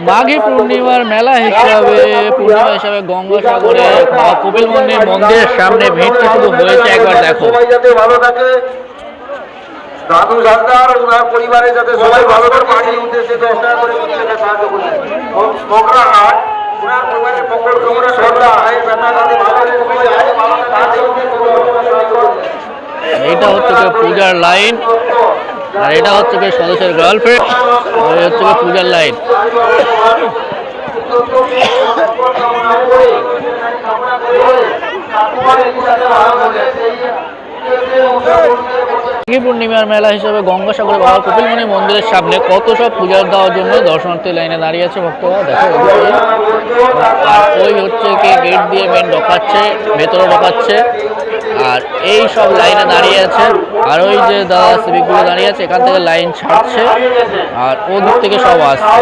মাঘী পূর্ণিমার মেলা হিসাবে গঙ্গাসাগরে কপিল মন্দিরের সামনে ভিড়টা শুধু হয়েছে একবার দেখো। সবাই যাতে ভালো থাকে, দাদু সরকার ওনার পরিবারে যাতে সবাই ভালো থাকে বাড়ির উদ্দেশ্যে 10 টাকা করে সাহায্য করলেন। মকরা হাট ওনার পরিবারের মঙ্গল কামনা সরকার আয়ের ব্যথা যাতে ভালো এইটা হচ্ছে পূজার লাইন, আর এটা হচ্ছে সদস্যের গার্লফ্রেন্ড, আর এই হচ্ছে পূজার লাইন। মাঘী পূর্ণিমার মেলা হিসেবে গঙ্গাসাগরে বাবা কপিলমুনি মন্দিরের সামনে কত সব পূজার দেওয়ার জন্য দর্শনার্থী লাইনে দাঁড়িয়ে আছে ভক্তরা। দেখো আর ওই হচ্ছে কি গেট দিয়ে মেন ঢোকাচ্ছে, ভেতরে ঢোকাচ্ছে, আর এই সব লাইনে দাঁড়িয়ে আছে। আর ওই যে দাদা সিভিকগুলো দাঁড়িয়ে আছে, এখান থেকে লাইন ছাড়ছে আর ওদিক থেকে সব আসছে।